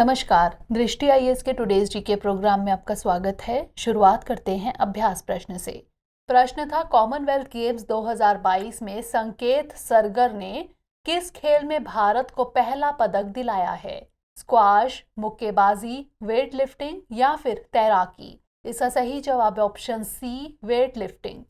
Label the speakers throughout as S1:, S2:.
S1: नमस्कार, दृष्टि आईएएस के टुडेज जीके प्रोग्राम में आपका स्वागत है। शुरुआत करते हैं अभ्यास प्रश्न से। प्रश्न था, कॉमनवेल्थ गेम्स 2022 में संकेत सरगर ने किस खेल में भारत को पहला पदक दिलाया है? स्क्वाश, मुक्केबाजी, वेट लिफ्टिंग या फिर तैराकी? इसका सही जवाब है ऑप्शन सी, वेट लिफ्टिंग।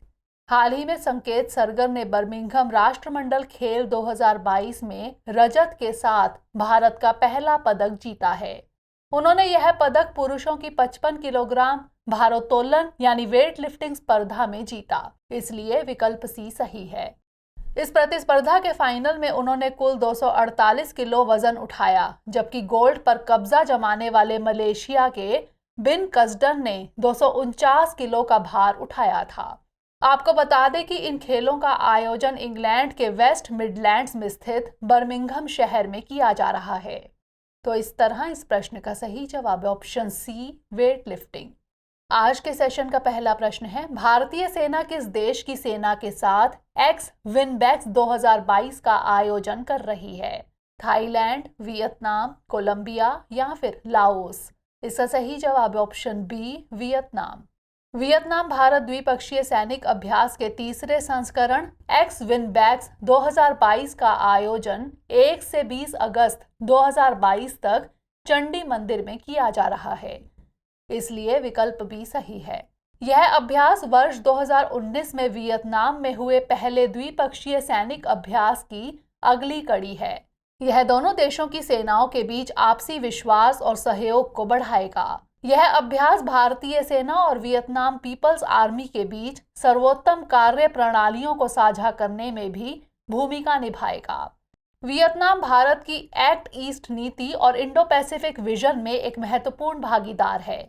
S1: हाल ही में संकेत सरगर ने बर्मिंघम राष्ट्रमंडल खेल 2022 में रजत के साथ भारत का पहला पदक जीता है। उन्होंने यह पदक पुरुषों की 55 किलोग्राम भारोत्तोलन यानी वेट लिफ्टिंग स्पर्धा में जीता, इसलिए विकल्प सी सही है। इस प्रतिस्पर्धा के फाइनल में उन्होंने कुल 248 किलो वजन उठाया, जबकि गोल्ड पर कब्जा जमाने वाले मलेशिया के बिन कस्डन ने 249 किलो का भार उठाया था। आपको बता दें कि इन खेलों का आयोजन इंग्लैंड के वेस्ट मिडलैंड्स में स्थित बर्मिंघम शहर में किया जा रहा है। तो इस तरह इस प्रश्न का सही जवाब है ऑप्शन सी, वेट लिफ्टिंग। आज के सेशन का पहला प्रश्न है, भारतीय सेना किस देश की सेना के साथ एक्स विनबैक्स 2022 का आयोजन कर रही है? थाईलैंड, वियतनाम, कोलंबिया या फिर लाओस? इसका सही जवाब है option B, Vietnam. Vietnam Bharat द्विपक्षीय सैनिक अभ्यास के तीसरे संस्करण एक्स विनबैक्स 2022 का आयोजन 1 से 20 अगस्त 2022 तक चंडी मंदिर में किया जा रहा है, इसलिए विकल्प बी सही है। यह अभ्यास वर्ष 2019 में वियतनाम में हुए पहले द्विपक्षीय सैनिक अभ्यास की अगली कड़ी है। यह दोनों देशों की सेनाओं के बीच आपसी विश्वास और सहयोग को बढ़ाएगा। यह अभ्यास भारतीय सेना और वियतनाम पीपल्स आर्मी के बीच सर्वोत्तम कार्य प्रणालियों को साझा करने में भी भूमिका निभाएगा। वियतनाम भारत की एक्ट ईस्ट नीति और इंडो पैसिफिक विजन में एक महत्वपूर्ण भागीदार है।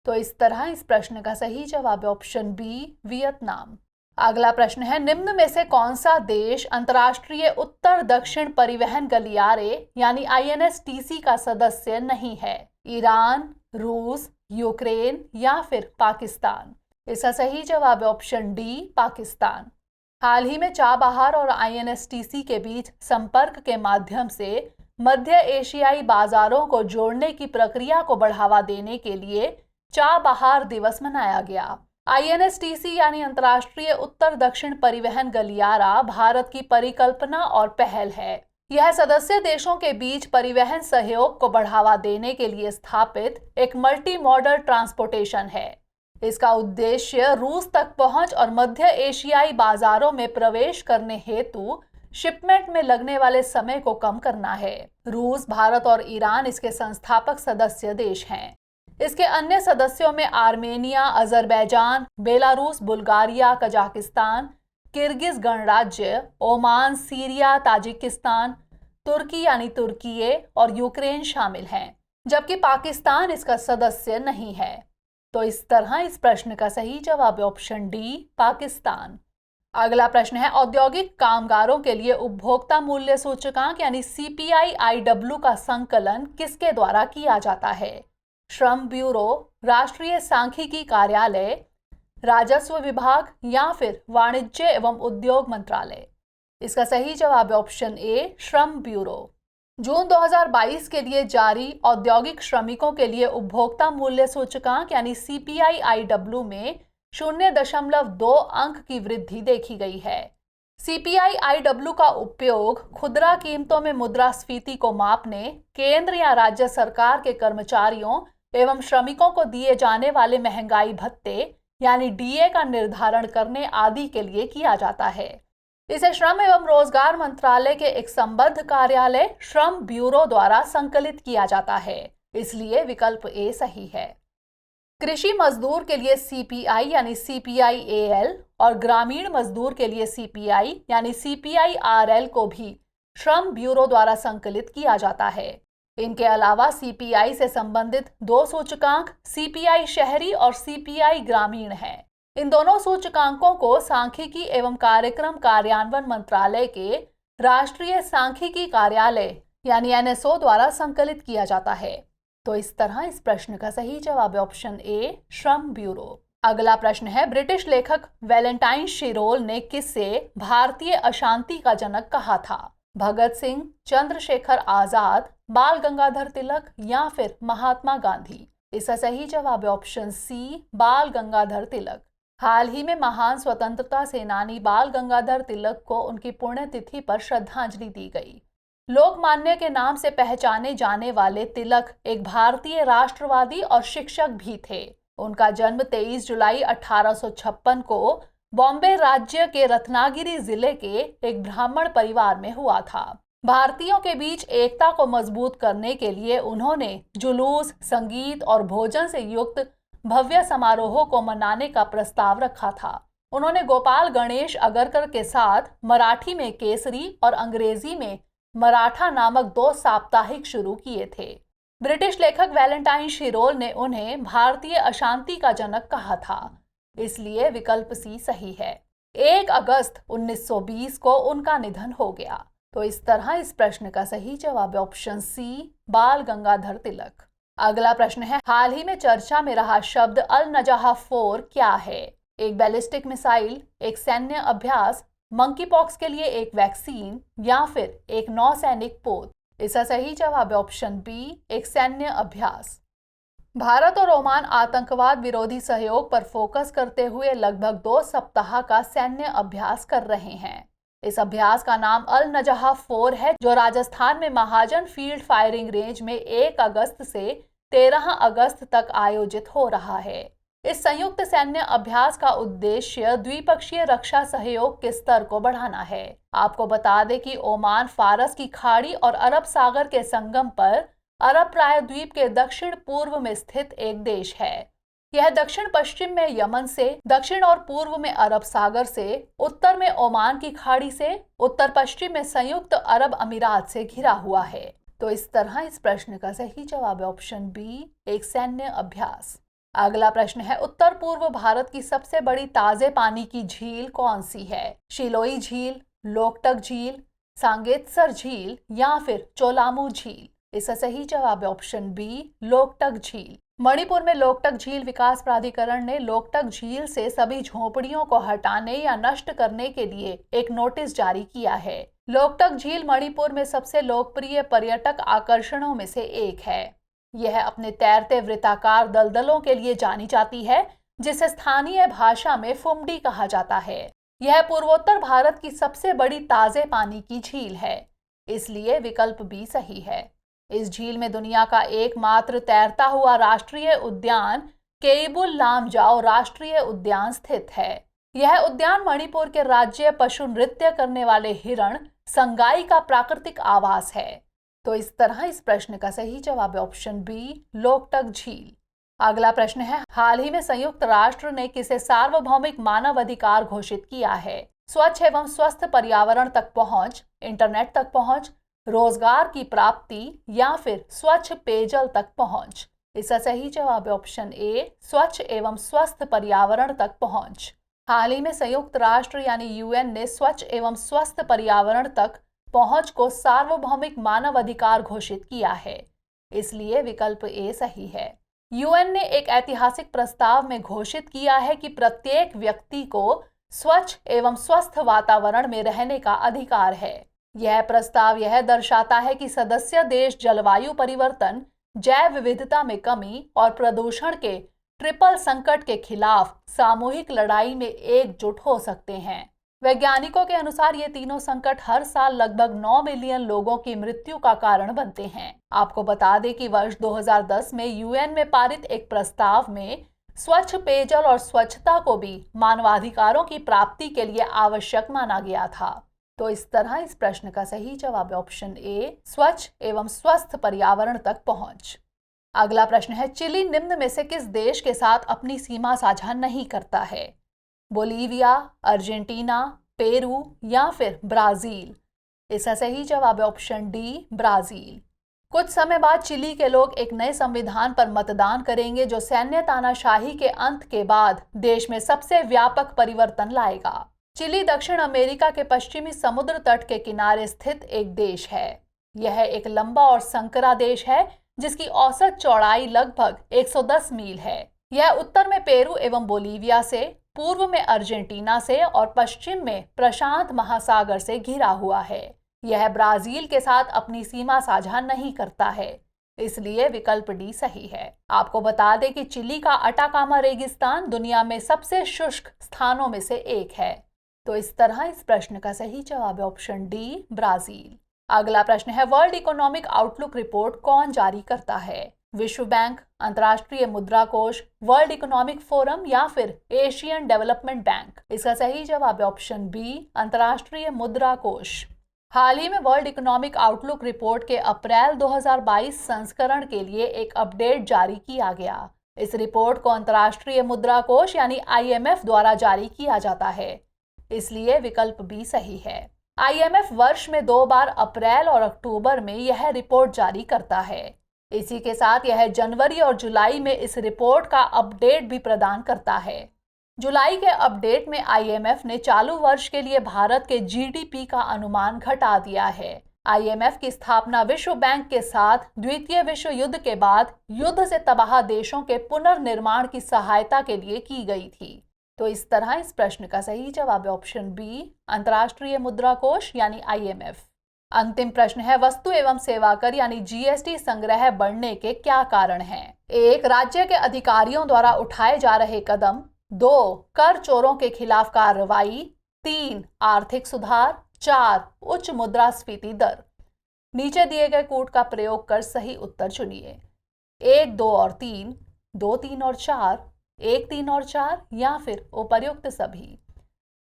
S1: तो इस तरह इस प्रश्न का सही जवाब है ऑप्शन बी, वियतनाम। अगला प्रश्न है, निम्न में से कौन सा देश अंतर्राष्ट्रीय उत्तर दक्षिण परिवहन गलियारे यानी INSTC का सदस्य नहीं है? ईरान, रूस, यूक्रेन या फिर पाकिस्तान? इसका सही जवाब है ऑप्शन डी, पाकिस्तान। हाल ही में चाबहार और INSTC के बीच संपर्क के माध्यम से मध्य एशियाई बाजारों को जोड़ने की प्रक्रिया को बढ़ावा देने के लिए चाबहार दिवस मनाया गया। INSTC यानी अंतर्राष्ट्रीय उत्तर दक्षिण परिवहन गलियारा भारत की परिकल्पना और पहल है। यह सदस्य देशों के बीच परिवहन सहयोग को बढ़ावा देने के लिए स्थापित एक मल्टी मॉडल ट्रांसपोर्टेशन है। इसका उद्देश्य रूस तक पहुंच और मध्य एशियाई बाजारों में प्रवेश करने हेतु शिपमेंट में लगने वाले समय को कम करना है। रूस, भारत और ईरान इसके संस्थापक सदस्य देश हैं। इसके अन्य सदस्यों में Armenia, Azerbaijan, Belarus, Bulgaria, Kazakhstan, Kyrgyz गणराज्य, ओमान, सीरिया, ताजिकिस्तान, तुर्की यानी तुर्कीये और यूक्रेन शामिल हैं, जबकि पाकिस्तान इसका सदस्य नहीं है। तो इस तरह इस प्रश्न का सही जवाब है ऑप्शन डी, पाकिस्तान। अगला प्रश्न है, औद्योगिक कामगारों के लिए उपभोक्ता मूल्य सूचकांक यानी CPI-IW का संकलन किसके द्वारा किया जाता है? श्रम ब्यूरो, राष्ट्रीय सांख्यिकी कार्यालय, राजस्व विभाग या फिर वाणिज्य एवं उद्योग मंत्रालय? इसका सही जवाब है ऑप्शन ए, श्रम ब्यूरो। जून 2022 के लिए जारी औद्योगिक श्रमिकों के लिए उपभोक्ता मूल्य सूचकांक यानी CPI-IW में 0.2 अंक की वृद्धि देखी गई है। CPI-IW का उपयोग खुदरा कीमतों में मुद्रास्फीति को मापने, केंद्र या राज्य सरकार के कर्मचारियों एवं श्रमिकों को दिए जाने वाले महंगाई भत्ते यानी DA का निर्धारण करने आदि के लिए किया जाता है। इसे श्रम एवं रोजगार मंत्रालय के एक संबद्ध कार्यालय श्रम ब्यूरो द्वारा संकलित किया जाता है, इसलिए विकल्प ए सही है। कृषि मजदूर के लिए CPI यानी CPI-AL और ग्रामीण मजदूर के लिए CPI यानी CPI-RL को भी श्रम ब्यूरो द्वारा संकलित किया जाता है। इनके अलावा CPI से संबंधित 2 सूचकांक CPI शहरी और CPI ग्रामीण हैं। इन दोनों सूचकांकों को सांख्यिकी एवं कार्यक्रम कार्यान्वयन मंत्रालय के राष्ट्रीय सांख्यिकी कार्यालय यानी NSO द्वारा संकलित किया जाता है। तो इस तरह इस प्रश्न का सही जवाब है ऑप्शन ए, श्रम ब्यूरो। अगला प्रश्न है, ब्रिटिश लेखक वैलेंटाइन शिरोल ने किससे भारतीय अशांति का जनक कहा था? भगत सिंह, चंद्रशेखर आजाद, बाल गंगाधर तिलक या फिर महात्मा गांधी? इसका सही जवाब है ऑप्शन सी, बाल गंगाधर तिलक। हाल ही में महान स्वतंत्रता सेनानी बाल गंगाधर तिलक को उनकी पुण्यतिथि पर श्रद्धांजलि दी गई। लोकमान्य के नाम से पहचाने जाने वाले तिलक एक भारतीय राष्ट्रवादी और शिक्षक भी थे। उनका जन्म 23 जुलाई 1856 को बॉम्बे राज्य के रत्नागिरी जिले के एक ब्राह्मण परिवार में हुआ था। भारतीयों के बीच एकता को मजबूत करने के लिए उन्होंने जुलूस, संगीत और भोजन से युक्त भव्य समारोहों को मनाने का प्रस्ताव रखा था। उन्होंने गोपाल गणेश अगरकर के साथ मराठी में केसरी और अंग्रेजी में मराठा नामक 2 साप्ताहिक शुरू किए थे। ब्रिटिश लेखक वैलेंटाइन शिरोल ने उन्हें भारतीय अशांति का जनक कहा था, इसलिए विकल्प सी सही है। 1 अगस्त 1920 को उनका निधन हो गया। तो इस तरह इस प्रश्न का सही जवाब है ऑप्शन सी, बाल गंगाधर तिलक। अगला प्रश्न है, हाल ही में चर्चा में रहा शब्द अल नजह 4 क्या है? एक बैलिस्टिक मिसाइल, एक सैन्य अभ्यास, मंकी पॉक्स के लिए एक वैक्सीन या फिर एक नौसैनिक पोत? इसका सही जवाब है ऑप्शन बी, एक सैन्य अभ्यास। भारत और ओमान आतंकवाद विरोधी सहयोग पर फोकस करते हुए लगभग 2 सप्ताह का सैन्य अभ्यास कर रहे हैं। इस अभ्यास का नाम अल नजह 4 है, जो राजस्थान में महाजन फील्ड फायरिंग रेंज में 1 अगस्त से 13 अगस्त तक आयोजित हो रहा है। इस संयुक्त सैन्य अभ्यास का उद्देश्य द्विपक्षीय रक्षा सहयोग के स्तर को बढ़ाना है। आपको बता दें कि ओमान फारस की खाड़ी और अरब सागर के संगम पर अरब प्रायद्वीप के दक्षिण पूर्व में स्थित एक देश है। यह दक्षिण पश्चिम में यमन से, दक्षिण और पूर्व में अरब सागर से, उत्तर में ओमान की खाड़ी से, उत्तर पश्चिम में संयुक्त अरब अमीरात से घिरा हुआ है। तो इस तरह इस प्रश्न का सही जवाब है ऑप्शन बी, एक सैन्य अभ्यास। अगला प्रश्न है, उत्तर पूर्व भारत की सबसे बड़ी ताजे पानी की झील कौन सी है? शिलोई झील, लोकटक झील, सांगेत्सर झील या फिर चोलामू झील? इसका सही जवाब है ऑप्शन बी, लोकटक झील। मणिपुर में लोकटक झील विकास प्राधिकरण ने लोकटक झील से सभी झोपड़ियों को हटाने या नष्ट करने के लिए एक नोटिस जारी किया है। लोकटक झील मणिपुर में सबसे लोकप्रिय पर्यटक आकर्षणों में से एक है। यह अपने तैरते वृत्ताकार दलदलों के लिए जानी जाती है, जिसे स्थानीय भाषा में फुमडी कहा जाता है। यह पूर्वोत्तर भारत की सबसे बड़ी ताजे पानी की झील है, इसलिए विकल्प बी सही है। इस झील में दुनिया का एकमात्र तैरता हुआ राष्ट्रीय उद्यान केइबुल लामजाओ राष्ट्रीय उद्यान स्थित है। यह उद्यान मणिपुर के राज्य पशु नृत्य करने वाले हिरण संगाई का प्राकृतिक आवास है। तो इस तरह इस प्रश्न का सही जवाब है ऑप्शन बी, लोकटक झील। अगला प्रश्न है, हाल ही में संयुक्त राष्ट्र ने किसे सार्वभौमिक मानव अधिकार घोषित किया है? स्वच्छ एवं स्वस्थ पर्यावरण तक पहुंच, इंटरनेट तक पहुंच, रोजगार की प्राप्ति या फिर स्वच्छ पेयजल तक पहुंच? इसका सही जवाब है ऑप्शन ए, स्वच्छ एवं स्वस्थ पर्यावरण तक पहुंच। हाल ही में संयुक्त राष्ट्र यानी यूएन ने स्वच्छ एवं स्वस्थ पर्यावरण तक पहुंच को सार्वभौमिक मानव अधिकार घोषित किया है, इसलिए विकल्प ए सही है। यूएन ने एक ऐतिहासिक प्रस्ताव में घोषित किया है कि प्रत्येक व्यक्ति को स्वच्छ एवं स्वस्थ वातावरण में रहने का अधिकार है। यह प्रस्ताव यह दर्शाता है कि सदस्य देश जलवायु परिवर्तन, जैव विविधता में कमी और प्रदूषण के ट्रिपल संकट के खिलाफ सामूहिक लड़ाई में एकजुट हो सकते हैं। वैज्ञानिकों के अनुसार ये तीनों संकट हर साल लगभग 9 मिलियन लोगों की मृत्यु का कारण बनते हैं। आपको बता दें कि वर्ष 2010 में यूएन में पारित एक प्रस्ताव में स्वच्छ पेयजल और स्वच्छता को भी मानवाधिकारों की प्राप्ति के लिए आवश्यक माना गया था। तो इस तरह इस प्रश्न का सही जवाब है ऑप्शन ए, स्वच्छ एवं स्वस्थ पर्यावरण तक पहुंच। अगला प्रश्न है, चिली निम्न में से किस देश के साथ अपनी सीमा साझा नहीं करता है? बोलीविया, अर्जेंटीना, पेरू या फिर ब्राजील? इसका सही जवाब है ऑप्शन डी, ब्राजील। कुछ समय बाद चिली के लोग एक नए संविधान पर मतदान करेंगे, जो सैन्य तानाशाही के अंत के बाद देश में सबसे व्यापक परिवर्तन लाएगा। चिली दक्षिण अमेरिका के पश्चिमी समुद्र तट के किनारे स्थित एक देश है। यह एक लंबा और संकरा देश है, जिसकी औसत चौड़ाई लगभग 110 मील है। यह उत्तर में पेरू एवं बोलीविया से, पूर्व में अर्जेंटीना से और पश्चिम में प्रशांत महासागर से घिरा हुआ है। यह ब्राजील के साथ अपनी सीमा साझा नहीं करता है, इसलिए विकल्प डी सही है। आपको बता दें कि चिली का अटाकामा रेगिस्तान दुनिया में सबसे शुष्क स्थानों में से एक है। तो इस तरह इस प्रश्न का सही जवाब है ऑप्शन डी, ब्राजील। अगला प्रश्न है, वर्ल्ड इकोनॉमिक आउटलुक रिपोर्ट कौन जारी करता है? विश्व बैंक, अंतर्राष्ट्रीय मुद्रा कोष, वर्ल्ड इकोनॉमिक फोरम या फिर एशियन डेवलपमेंट बैंक? इसका सही जवाब है ऑप्शन बी, अंतर्राष्ट्रीय मुद्रा कोष। हाल ही में वर्ल्ड इकोनॉमिक आउटलुक रिपोर्ट के अप्रैल 2022 संस्करण के लिए एक अपडेट जारी किया गया। इस रिपोर्ट को अंतर्राष्ट्रीय मुद्रा कोष यानी IMF द्वारा जारी किया जाता है, इसलिए विकल्प बी सही है। IMF वर्ष में 2 बार अप्रैल और अक्टूबर में यह रिपोर्ट जारी करता है। इसी के साथ यह जनवरी और जुलाई में इस रिपोर्ट का अपडेट भी प्रदान करता है। जुलाई के अपडेट में IMF ने चालू वर्ष के लिए भारत के GDP का अनुमान घटा दिया है। IMF की स्थापना विश्व बैंक के साथ द्वितीय विश्व युद्ध के बाद युद्ध से तबाह देशों के पुनर्निर्माण की सहायता के लिए की गई थी। तो इस तरह इस प्रश्न का सही जवाब है ऑप्शन बी, अंतर्राष्ट्रीय मुद्रा कोष यानी IMF। अंतिम प्रश्न है, वस्तु एवं सेवा कर यानी GST संग्रह बढ़ने के क्या कारण हैं? 1. राज्य के अधिकारियों द्वारा उठाए जा रहे कदम। 2. कर चोरों के खिलाफ कार्रवाई। 3. आर्थिक सुधार। 4. उच्च मुद्रास्फीति दर। नीचे दिए गए कूट का प्रयोग कर सही उत्तर चुनिए। 1, 2 और 3, 2, 3 और 4, 1, 3 और 4 या फिर उपर्युक्त सभी।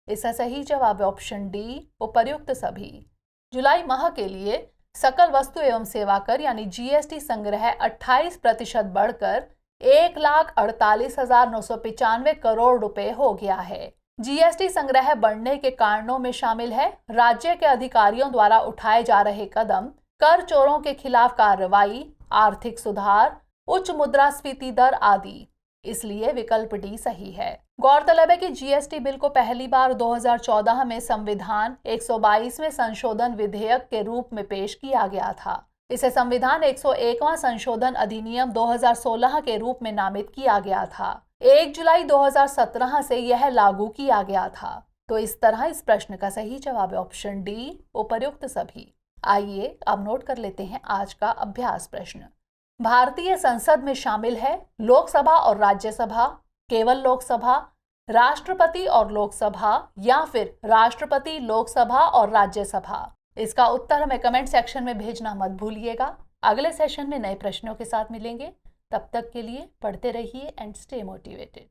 S1: इसका सही जवाब है ऑप्शन डी, उपर्युक्त सभी। जुलाई माह के लिए सकल वस्तु एवं सेवा कर यानी GST संग्रह 28% बढ़कर 1,48,995 करोड़ रुपए हो गया है। GST संग्रह बढ़ने के कारणों में शामिल है राज्य के अधिकारियों द्वारा उठाए जा रहे कदम, कर चोरों के खिलाफ कार्रवाई, आर्थिक सुधार, उच्च मुद्रास्फीति दर आदि, इसलिए विकल्प डी सही है। गौरतलब है कि GST बिल को पहली बार 2014 में संविधान 122वें संशोधन विधेयक के रूप में पेश किया गया था। इसे संविधान 101वां संशोधन अधिनियम 2016 के रूप में नामित किया गया था। 1 जुलाई 2017 से यह लागू किया गया था। तो इस तरह इस प्रश्न का सही जवाब है ऑप्शन डी, उपर्युक्त सभी। आइए अब नोट कर लेते हैं आज का अभ्यास प्रश्न। भारतीय संसद में शामिल है लोकसभा और राज्यसभा, केवल लोकसभा, राष्ट्रपति और लोकसभा या फिर राष्ट्रपति, लोकसभा और राज्यसभा? इसका उत्तर हमें कमेंट सेक्शन में भेजना मत भूलिएगा। अगले सेशन में नए प्रश्नों के साथ मिलेंगे। तब तक के लिए पढ़ते रहिए एंड स्टे मोटिवेटेड।